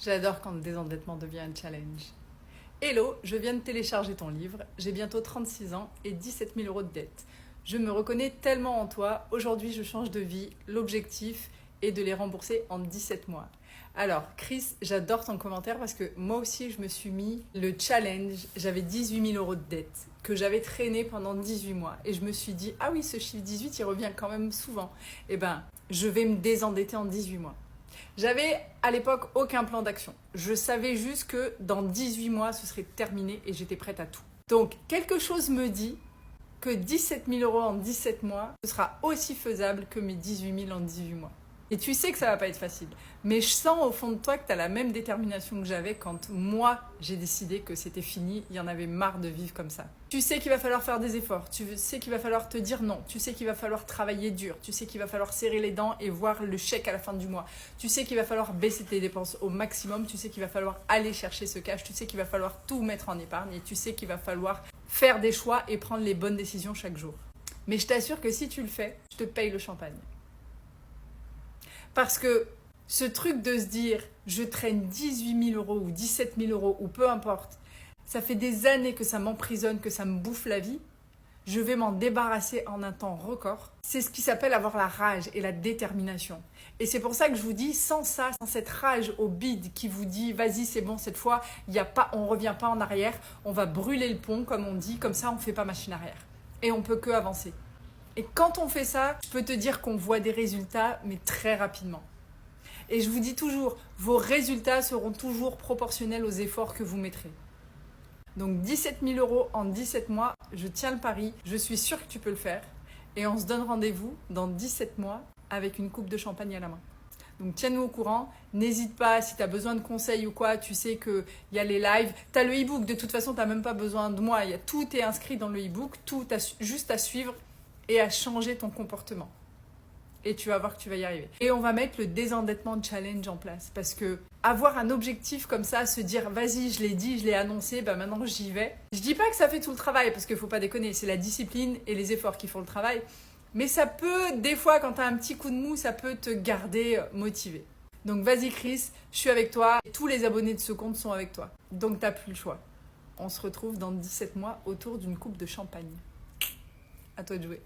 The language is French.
J'adore quand le désendettement devient un challenge. Hello, je viens de télécharger ton livre, j'ai bientôt 36 ans et 17 000 euros de dette. Je me reconnais tellement en toi, aujourd'hui je change de vie, l'objectif est de les rembourser en 17 mois. Alors Chris, j'adore ton commentaire parce que moi aussi je me suis mis le challenge, j'avais 18 000 euros de dette que j'avais traîné pendant 18 mois et je me suis dit, ah oui ce chiffre 18 il revient quand même souvent, eh ben je vais me désendetter en 18 mois. J'avais à l'époque aucun plan d'action. Je savais juste que dans 18 mois, ce serait terminé et j'étais prête à tout. Donc, quelque chose me dit que 17 000 euros en 17 mois, ce sera aussi faisable que mes 18 000 en 18 mois. Et tu sais que ça va pas être facile. Mais je sens au fond de toi que tu as la même détermination que j'avais quand moi, j'ai décidé que c'était fini, il y en avait marre de vivre comme ça. Tu sais qu'il va falloir faire des efforts, tu sais qu'il va falloir te dire non, tu sais qu'il va falloir travailler dur, tu sais qu'il va falloir serrer les dents et voir le chèque à la fin du mois. Tu sais qu'il va falloir baisser tes dépenses au maximum, tu sais qu'il va falloir aller chercher ce cash, tu sais qu'il va falloir tout mettre en épargne et tu sais qu'il va falloir faire des choix et prendre les bonnes décisions chaque jour. Mais je t'assure que si tu le fais, je te paye le champagne. Parce que ce truc de se dire je traîne 18 000 euros ou 17 000 euros ou peu importe, ça fait des années que ça m'emprisonne, que ça me bouffe la vie, je vais m'en débarrasser en un temps record. C'est ce qui s'appelle avoir la rage et la détermination. Et c'est pour ça que je vous dis, sans ça, sans cette rage au bide qui vous dit vas-y c'est bon cette fois, on ne revient pas en arrière, on va brûler le pont comme on dit, comme ça on ne fait pas machine arrière. Et on peut que avancer. Et quand on fait ça, je peux te dire qu'on voit des résultats, mais très rapidement. Et je vous dis toujours, vos résultats seront toujours proportionnels aux efforts que vous mettrez. Donc 17 000 euros en 17 mois, je tiens le pari, je suis sûre que tu peux le faire. Et on se donne rendez-vous dans 17 mois avec une coupe de champagne à la main. Donc tiens-nous au courant, n'hésite pas, si tu as besoin de conseils ou quoi, tu sais qu'il y a les lives, tu as le e-book, de toute façon tu n'as même pas besoin de moi, tout est inscrit dans le e-book, tout juste à suivre et à changer ton comportement. Et tu vas voir que tu vas y arriver. Et on va mettre le désendettement challenge en place. Parce que avoir un objectif comme ça, se dire vas-y, je l'ai dit, je l'ai annoncé, bah maintenant j'y vais. Je dis pas que ça fait tout le travail, parce qu'il faut pas déconner, c'est la discipline et les efforts qui font le travail. Mais ça peut, des fois, quand tu as un petit coup de mou, ça peut te garder motivé. Donc vas-y Chris, je suis avec toi. Tous les abonnés de ce compte sont avec toi. Donc t'as plus le choix. On se retrouve dans 17 mois autour d'une coupe de champagne. À toi de jouer.